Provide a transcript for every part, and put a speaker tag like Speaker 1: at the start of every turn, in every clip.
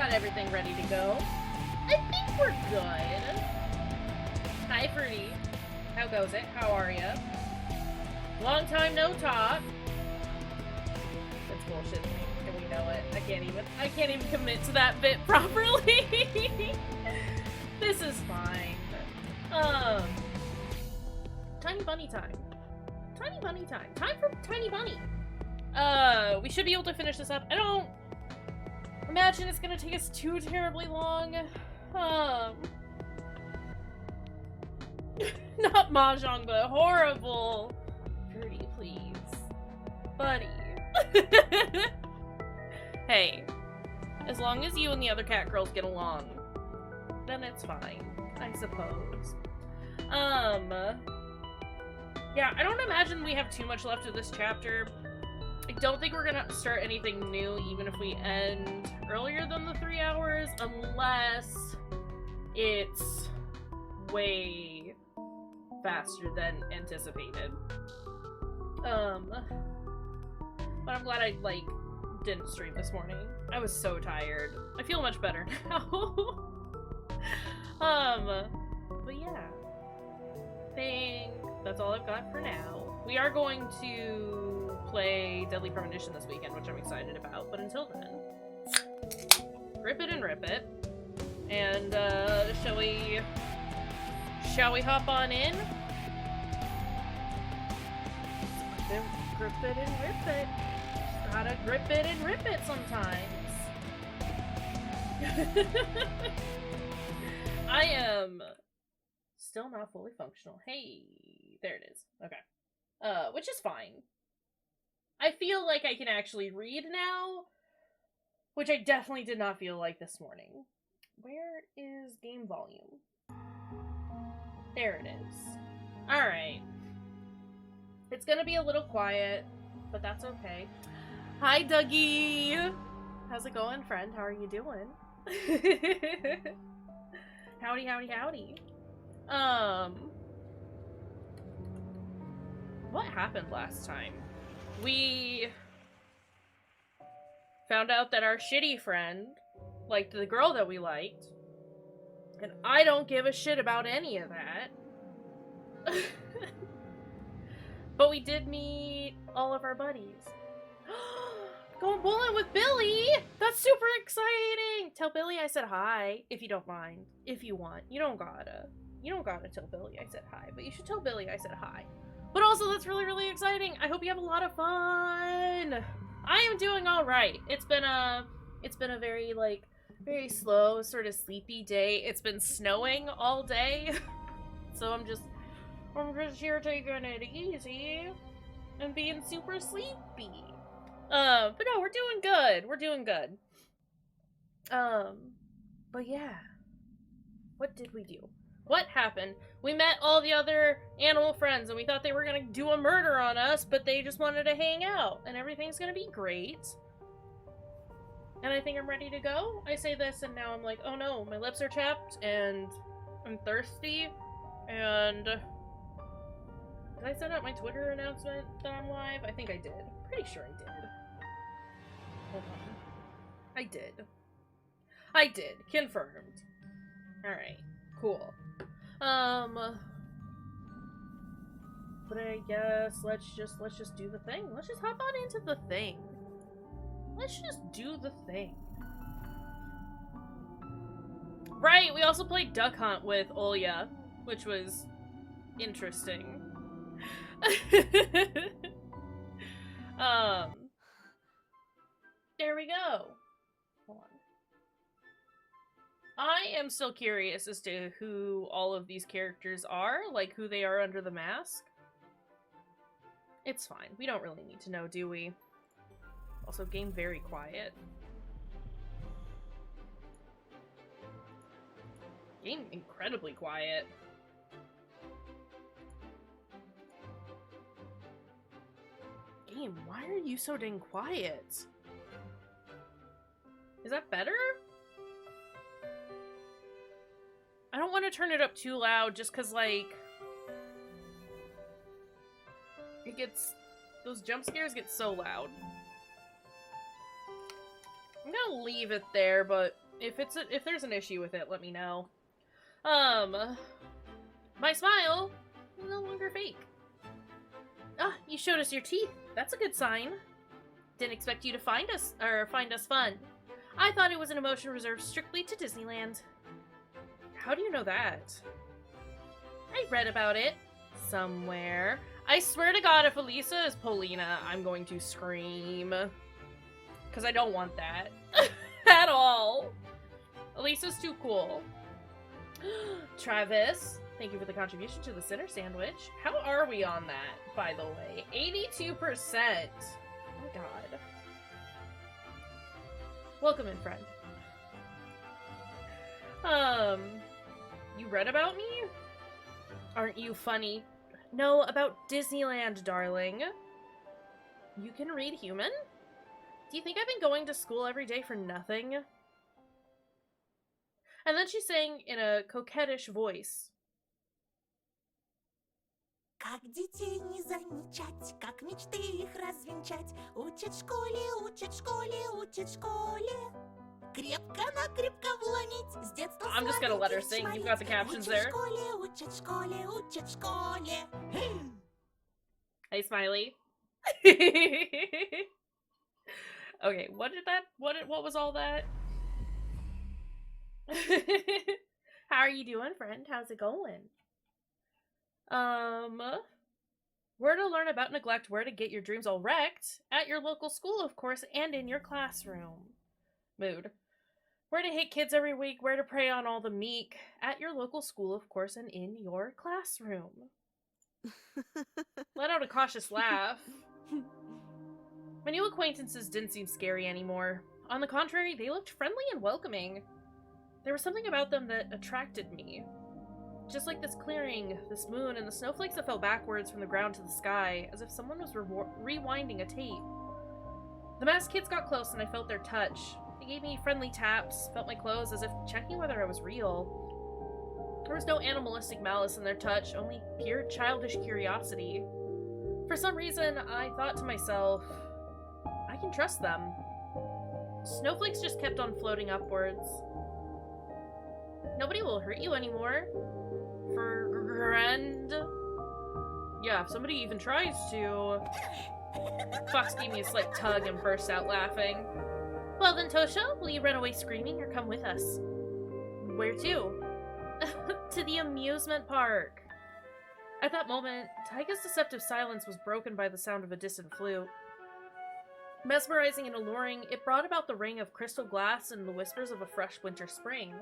Speaker 1: got everything ready to go. I think we're good. Hi, Fruity. How goes it? How are ya? Long time no talk. That's bullshit, and we know it. I can't even commit to that bit properly. This is fine. Tiny bunny time. Tiny bunny time. Time for tiny bunny. We should be able to finish this up. I don't imagine it's gonna take us too terribly long. Not mahjong, but horrible. Fruity, please. Buddy. Hey, as long as you and the other cat girls get along, then it's fine, I suppose. Yeah, I don't imagine we have too much left of this chapter. I don't think we're gonna start anything new, even if we end earlier than the 3 hours, unless it's way faster than anticipated. But I'm glad I, didn't stream this morning. I was so tired. I feel much better now. But yeah. I think that's all I've got for now. We are going to play Deadly Premonition this weekend, which I'm excited about, but until then, rip it and rip it. And, shall we hop on in? Grip it and rip it. Just gotta grip it and rip it sometimes. I am still not fully functional. Hey, there it is. Okay. Which is fine. I feel like I can actually read now, which I definitely did not feel like this morning. Where is game volume? There it is. Alright. It's gonna be a little quiet, but that's okay. Hi, Dougie! How's it going, friend? How are you doing? Howdy, howdy, howdy. What happened last time? We found out that our shitty friend liked the girl that we liked, and I don't give a shit about any of that. But we did meet all of our buddies. Going bowling with Billy! That's super exciting! Tell Billy I said hi, if you don't mind. If you want. You don't gotta tell Billy I said hi, but you should tell Billy I said hi. But also, that's really, really exciting! I hope you have a lot of fun! I am doing alright. It's been a very, very slow, sort of sleepy day. It's been snowing all day. So I'm just here taking it easy and being super sleepy. But no, we're doing good. We're doing good. But yeah. What did we do? What happened? We met all the other animal friends and we thought they were gonna do a murder on us, but they just wanted to hang out and everything's gonna be great. And I think I'm ready to go. I say this and now I'm like, oh no, my lips are chapped and I'm thirsty and... Did I send out my Twitter announcement that I'm live? I think I did. Pretty sure I did. Hold on. I did. Confirmed. Alright. Cool. But I guess let's just do the thing. Let's just hop on into the thing. Let's just do the thing. Right, we also played Duck Hunt with Olya, which was interesting. There we go. Hold on. I am still curious as to who all of these characters are, like who they are under the mask. It's fine. We don't really need to know, do we? Also, game very quiet. Game incredibly quiet. Game, why are you so dang quiet? Is that better? I don't want to turn it up too loud just because, like, it gets, those jump scares get so loud. I'm gonna leave it there, but If there's an issue with it, let me know. My smile is no longer fake. Ah, you showed us your teeth. That's a good sign. Didn't expect you to find us fun. I thought it was an emotion reserved strictly to Disneyland. How do you know that? I read about it somewhere. I swear to God, if Elisa is Polina, I'm going to scream. Because I don't want that. At all. Elisa's too cool. Travis, thank you for the contribution to the center sandwich. How are we on that, by the way? 82%. Oh my god. Welcome in, friend. You read about me? Aren't you funny? No, about Disneyland, darling. You can read human? Do you think I've been going to school every day for nothing? And then she's saying in a coquettish voice.
Speaker 2: Как детей не замечать, как мечты их развенчать. Учат в школе, учат в школе, учат в школе. Крепко-накрепко вломить, с детства
Speaker 1: I'm just gonna let her sing, you've got the captions there.
Speaker 2: Учат в школе, учат в школе.
Speaker 1: Hey, Smiley. Okay, what was all that? How are you doing, friend? How's it going? Where to learn about neglect, where to get your dreams all wrecked. At your local school, of course, and in your classroom. Mood. Where to hit kids every week, where to prey on all the meek. At your local school, of course, and in your classroom. Let out a cautious laugh. My new acquaintances didn't seem scary anymore. On the contrary, they looked friendly and welcoming. There was something about them that attracted me. Just like this clearing, this moon, and the snowflakes that fell backwards from the ground to the sky, as if someone was rewinding a tape. The masked kids got close and I felt their touch. They gave me friendly taps, felt my clothes as if checking whether I was real. There was no animalistic malice in their touch, only pure childish curiosity. For some reason, I thought to myself, I can trust them. Snowflakes just kept on floating upwards. Nobody will hurt you anymore. Friend. Yeah, if somebody even tries to. Fox gave me a slight tug and burst out laughing. Well then, Tosha, will you run away screaming or come with us? Where to? To the amusement park. At that moment, Taiga's deceptive silence was broken by the sound of a distant flute. Mesmerizing and alluring, it brought about the ring of crystal glass and the whispers of a fresh winter spring.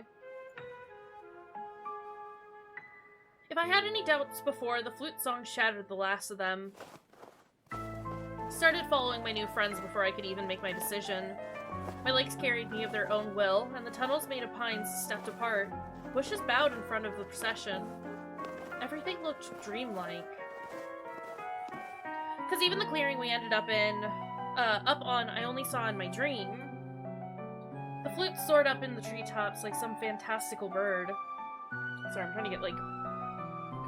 Speaker 1: If I had any doubts before, the flute song shattered the last of them. Started following my new friends before I could even make my decision. My legs carried me of their own will, and the tunnels made of pines stepped apart. Bushes bowed in front of the procession. Everything looked dreamlike. Because even the clearing we ended up on, I only saw in my dream. The flute soared up in the treetops like some fantastical bird. Sorry, I'm trying to get,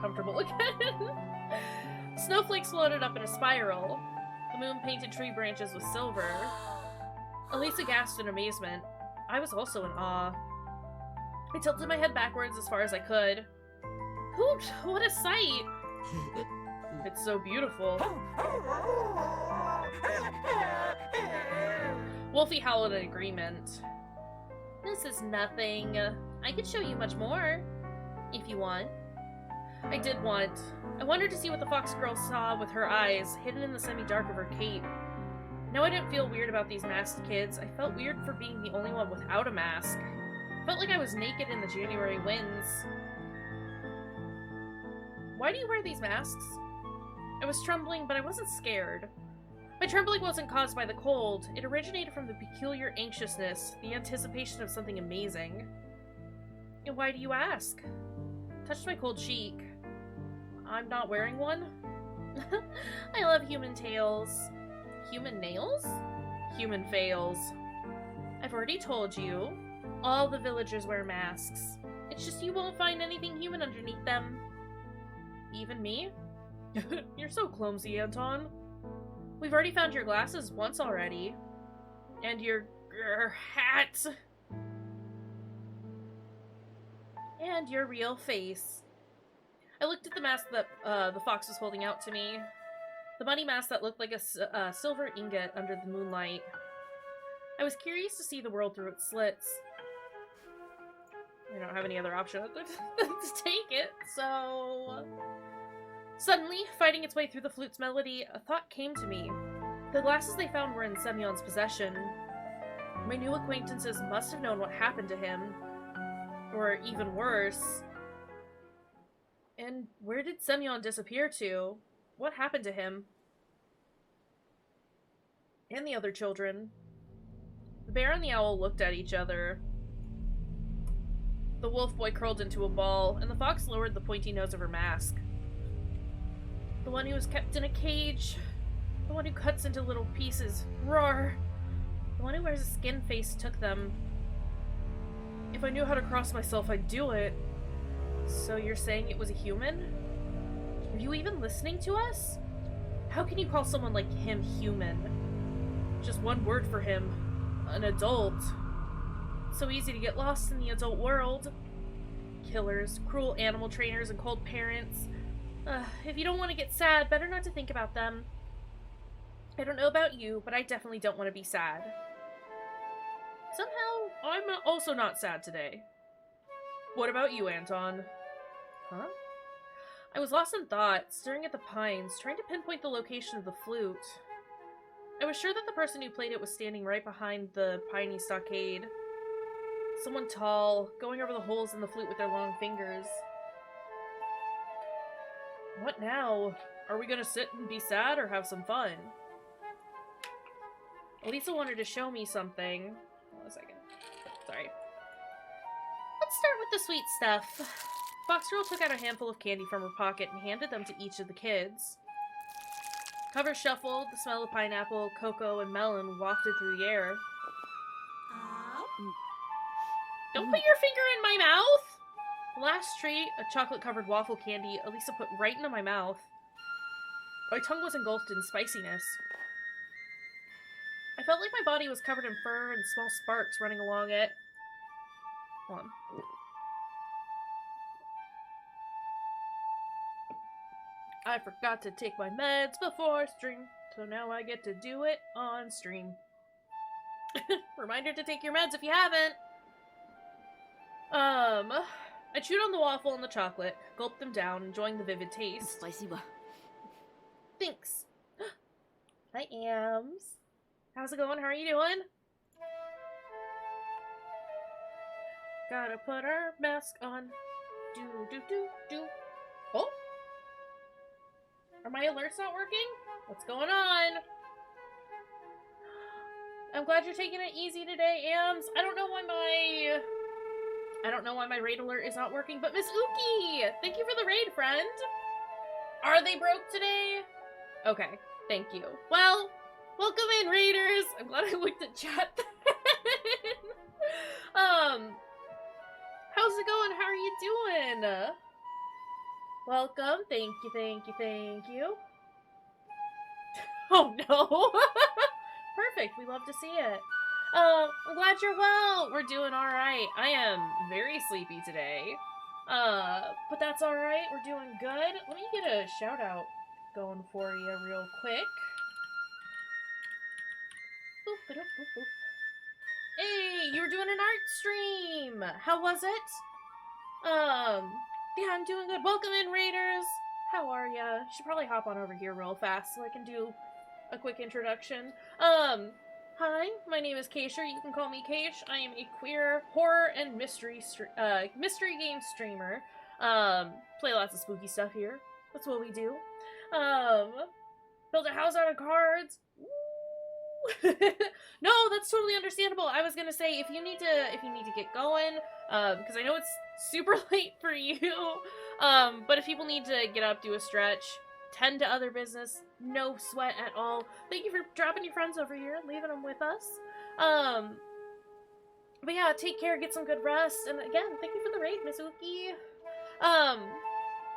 Speaker 1: comfortable again. Snowflakes floated up in a spiral. The moon painted tree branches with silver. Elisa gasped in amazement. I was also in awe. I tilted my head backwards as far as I could. Hoot! What a sight! It's so beautiful. Wolfie howled in agreement. This is nothing. I could show you much more, if you want. I did want. I wanted to see what the fox girl saw with her eyes, hidden in the semi-dark of her cape. Now I didn't feel weird about these masked kids. I felt weird for being the only one without a mask. Felt like I was naked in the January winds. Why do you wear these masks? I was trembling, but I wasn't scared. My trembling wasn't caused by the cold. It originated from the peculiar anxiousness, the anticipation of something amazing. And why do you ask? Touched my cold cheek. I'm not wearing one? I love human tails. Human nails? Human fails. I've already told you. All the villagers wear masks. It's just you won't find anything human underneath them. Even me? You're so clumsy, Anton. We've already found your glasses once already. And your hat. And your real face. I looked at the mask that the fox was holding out to me. The money mask that looked like a silver ingot under the moonlight. I was curious to see the world through its slits. I don't have any other option other than to take it, so... Suddenly, fighting its way through the flute's melody, a thought came to me. The glasses they found were in Semyon's possession. My new acquaintances must have known what happened to him. Or even worse. And where did Semyon disappear to? What happened to him? And the other children. The bear and the owl looked at each other. The wolf boy curled into a ball, and the fox lowered the pointy nose of her mask. The one who was kept in a cage. The one who cuts into little pieces. Roar! The one who wears a skin face took them. If I knew how to cross myself, I'd do it. So you're saying it was a human? Are you even listening to us? How can you call someone like him human? Just one word for him. An adult. So easy to get lost in the adult world. Killers, cruel animal trainers, and cold parents. If you don't want to get sad, better not to think about them. I don't know about you, but I definitely don't want to be sad. Somehow, I'm also not sad today. What about you, Anton? Huh? I was lost in thought, staring at the pines, trying to pinpoint the location of the flute. I was sure that the person who played it was standing right behind the piney stockade. Someone tall, going over the holes in the flute with their long fingers. What now? Are we gonna sit and be sad or have some fun? Elisa wanted to show me something. Hold on a second. Sorry. Let's start with the sweet stuff. Foxgirl took out a handful of candy from her pocket and handed them to each of the kids. Covers shuffled, the smell of pineapple, cocoa, and melon wafted through the air. Don't put your finger in my mouth! The last treat, a chocolate-covered waffle candy, Elisa put right into my mouth. My tongue was engulfed in spiciness. I felt like my body was covered in fur and small sparks running along it. Hold on. I forgot to take my meds before stream, so now I get to do it on stream. Reminder to take your meds if you haven't. I chewed on the waffle and the chocolate, gulped them down, enjoying the vivid taste. Thanks. Hi, Ams. How's it going? How are you doing? Gotta put our mask on. Do, do, do, do. Oh? Are my alerts not working? What's going on? I'm glad you're taking it easy today, Ams. I don't know why my raid alert is not working, but Miss Uki! Thank you for the raid, friend! Are they broke today? Okay, thank you. Well, welcome in, raiders! I'm glad I looked at chat then. How's it going? How are you doing? Welcome. Thank you, thank you, thank you. Oh no! Perfect, we love to see it. I'm glad you're well. We're doing alright. I am very sleepy today. But that's alright. We're doing good. Let me get a shout out going for you real quick. Boop, boop, boop, boop. Hey, you were doing an art stream. How was it? Yeah, I'm doing good. Welcome in, Raiders. How are ya? Should probably hop on over here real fast so I can do a quick introduction. Hi, my name is Kayshurrr. You can call me Kaysh. I am a queer horror and mystery game streamer. Play lots of spooky stuff here. That's what we do. Build a house out of cards. No, that's totally understandable. I was gonna say if you need to get going, because I know it's super late for you. But if people need to get up, do a stretch, tend to other business, no sweat at all. Thank you for dropping your friends over here, leaving them with us. But yeah, take care, get some good rest, and again, thank you for the raid, Miss Uki.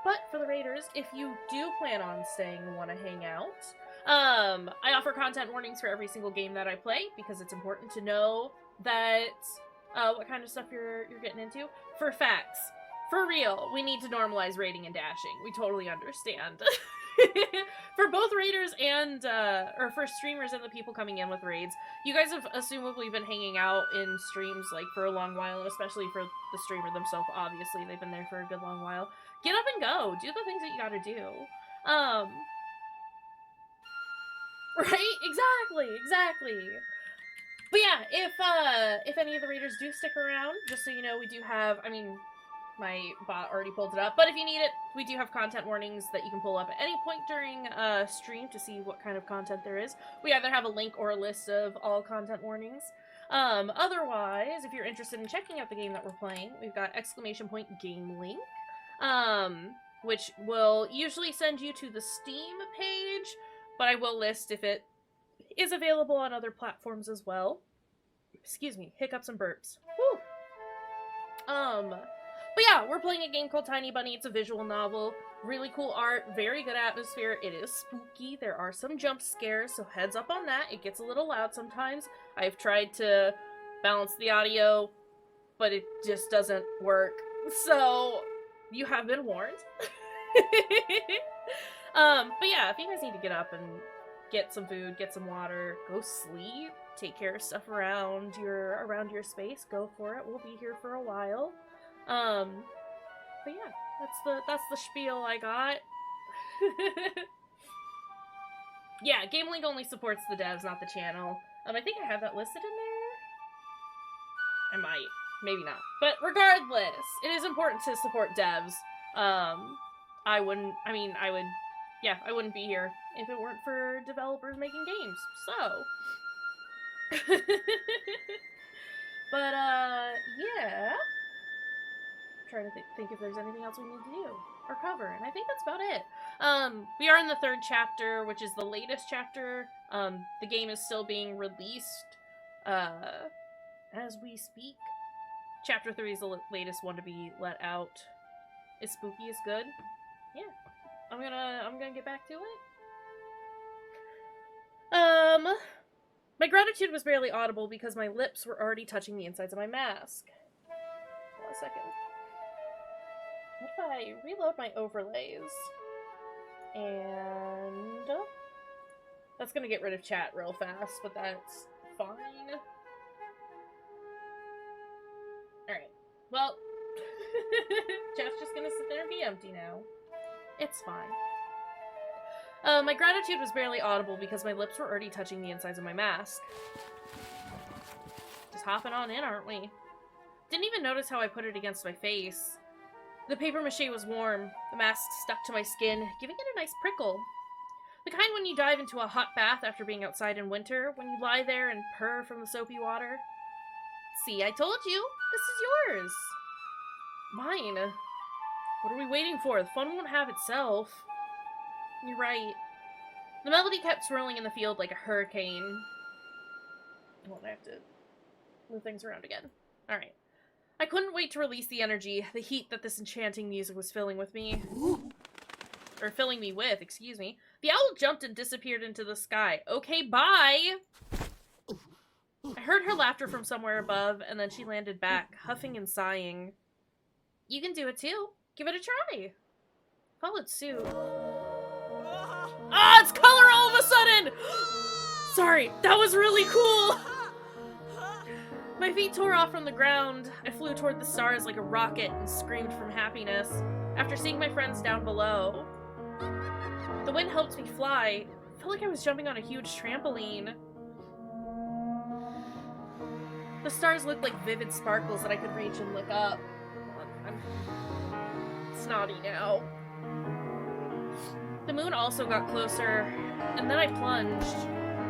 Speaker 1: But for the raiders, if you do plan on staying and want to hang out, I offer content warnings for every single game that I play because it's important to know that what kind of stuff you're getting into. For facts, For real, we need to normalize raiding and dashing. We totally understand. For both raiders and, or for streamers and the people coming in with raids, you guys have assumably been hanging out in streams, like, for a long while, and especially for the streamer themselves, obviously, they've been there for a good long while. Get up and go! Do the things that you gotta do. Right? Exactly! But yeah, if any of the raiders do stick around, just so you know, we do have, I mean, my bot already pulled it up, but if you need it, we do have content warnings that you can pull up at any point during stream to see what kind of content there is. We either have a link or a list of all content warnings. Otherwise, if you're interested in checking out the game that we're playing, we've got !game link, which will usually send you to the Steam page, but I will list if it is available on other platforms as well. Excuse me, hiccups and burps. Whew. But yeah, we're playing a game called Tiny Bunny. It's a visual novel. Really cool art, very good atmosphere. It is spooky. There are some jump scares, so heads up on that. It gets a little loud sometimes. I've tried to balance the audio, but it just doesn't work. So, you have been warned. But yeah, if you guys need to get up and get some food, get some water, go sleep, take care of stuff around your space, go for it. We'll be here for a while. But yeah, that's the spiel I got. Yeah, GameLink only supports the devs, not the channel. I think I have that listed in there. I might, maybe not. But regardless, it is important to support devs. I wouldn't be here if it weren't for developers making games. So, but yeah. Trying to think if there's anything else we need to do or cover, and I think that's about it. We are in the 3rd chapter, which is the latest chapter. The game is still being released as we speak. Chapter 3 is the latest one to be let out. Is spooky, is good. Yeah, I'm gonna get back to it. My gratitude was barely audible because my lips were already touching the insides of my mask. Hold on a second. What if I reload my overlays? And that's gonna get rid of chat real fast, but that's fine. Alright. Well, chat's just gonna sit there and be empty now. It's fine. My gratitude was barely audible because my lips were already touching the insides of my mask. Just hopping on in, aren't we? Didn't even notice how I put it against my face. The papier-mâché was warm. The mask stuck to my skin, giving it a nice prickle. The kind when you dive into a hot bath after being outside in winter, when you lie there and purr from the soapy water. See, I told you! This is yours! Mine. What are we waiting for? The fun won't have itself. You're right. The melody kept swirling in the field like a hurricane. Well, I have to move things around again. Alright. I couldn't wait to release the energy, the heat that this enchanting music was filling me with, excuse me. The owl jumped and disappeared into the sky. Okay, bye! I heard her laughter from somewhere above, and then she landed back, huffing and sighing. You can do it too. Give it a try. Followed suit. Ah, it's color all of a sudden! Sorry, that was really cool! My feet tore off from the ground. I flew toward the stars like a rocket and screamed from happiness after seeing my friends down below. The wind helped me fly. I felt like I was jumping on a huge trampoline. The stars looked like vivid sparkles that I could reach and look up. I'm snotty now. The moon also got closer, and then I plunged.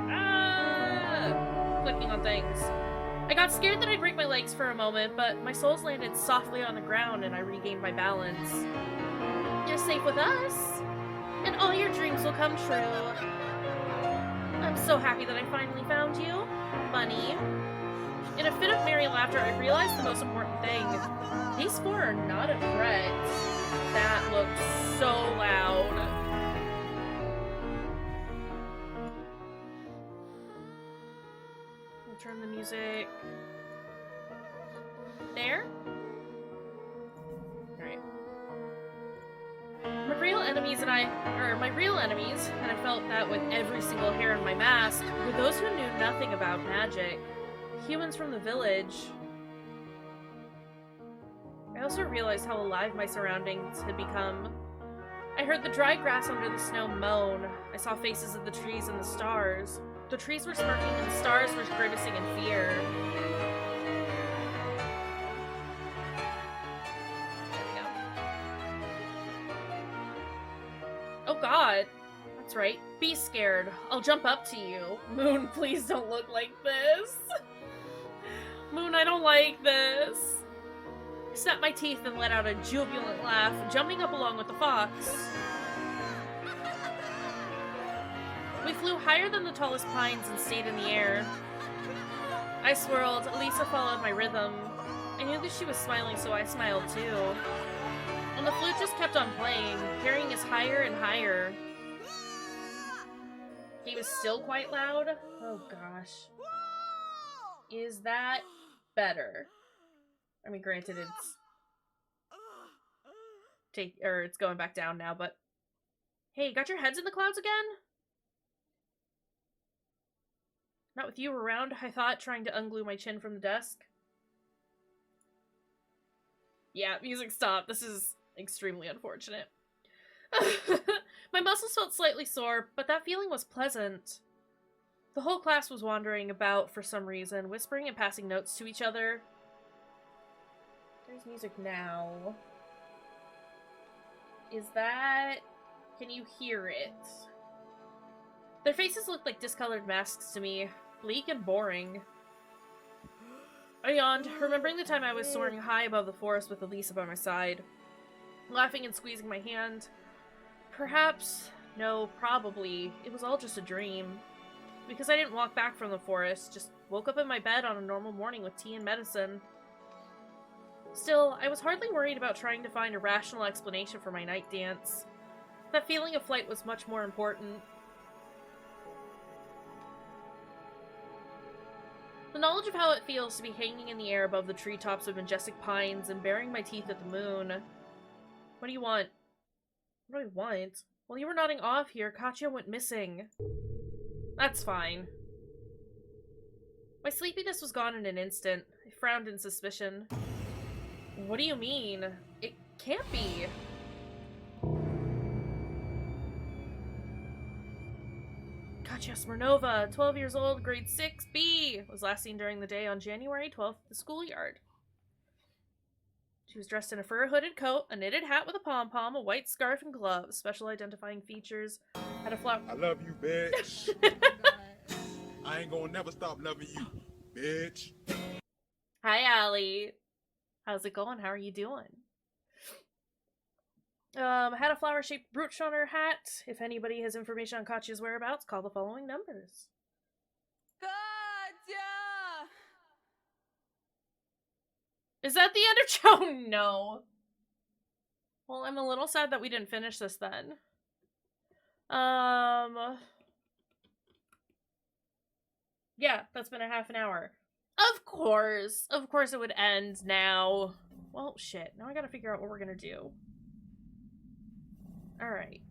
Speaker 1: Ah! Clicking on things. I got scared that I'd break my legs for a moment, but my soles landed softly on the ground and I regained my balance. You're safe with us, and all your dreams will come true. I'm so happy that I finally found you, Bunny. In a fit of merry laughter, I realized the most important thing. These four are not a threat. That looked so loud. Turn the music there. Alright. enemies and my real enemies, and I felt that with every single hair in my mask, were those who knew nothing about magic. Humans from the village. I also realized how alive my surroundings had become. I heard the dry grass under the snow moan. I saw faces of the trees and the stars. The trees were smirking and the stars were grimacing in fear. Oh god. That's right. Be scared. I'll jump up to you. Moon, please don't look like this. Moon, I don't like this. I snapped my teeth and let out a jubilant laugh, jumping up along with the fox. We flew higher than the tallest pines and stayed in the air. I swirled. Elisa followed my rhythm. I knew that she was smiling, so I smiled too. And the flute just kept on playing, carrying us higher and higher. He was still quite loud. Oh gosh. Is that better? I mean, granted, it's going back down now, but hey, got your heads in the clouds again? Not with you around, I thought, trying to unglue my chin from the desk. Yeah, music stopped. This is extremely unfortunate. My muscles felt slightly sore, but that feeling was pleasant. The whole class was wandering about for some reason, whispering and passing notes to each other. There's music now. Is that... Can you hear it? Their faces looked like discolored masks to me, bleak and boring. I yawned, remembering the time I was soaring high above the forest with Elisa by my side, laughing and squeezing my hand. Perhaps, no, probably, it was all just a dream. Because I didn't walk back from the forest, just woke up in my bed on a normal morning with tea and medicine. Still, I was hardly worried about trying to find a rational explanation for my night dance. That feeling of flight was much more important. The knowledge of how it feels to be hanging in the air above the treetops of majestic pines and baring my teeth at the moon. What do you want? What do I want? While you were nodding off here, Katya went missing. That's fine. My sleepiness was gone in an instant. I frowned in suspicion. What do you mean? It can't be. Katya Smirnova, 12 years old, grade 6B, was last seen during the day on January 12th at the schoolyard. She was dressed in a fur hooded coat, a knitted hat with a pom-pom, a white scarf, and gloves. Special identifying features. Had a flower.
Speaker 3: I love you, bitch. I ain't gonna never stop loving you, bitch.
Speaker 1: Hi, Allie. How's it going? How are you doing? Had a flower-shaped brooch on her hat. If anybody has information on Katya's whereabouts, call the following numbers.
Speaker 2: Katya!
Speaker 1: Is that the end of Joe? No. Well, I'm a little sad that we didn't finish this then. Yeah, that's been a half an hour. Of course it would end now. Well, shit. Now I gotta figure out what we're gonna do. Alright.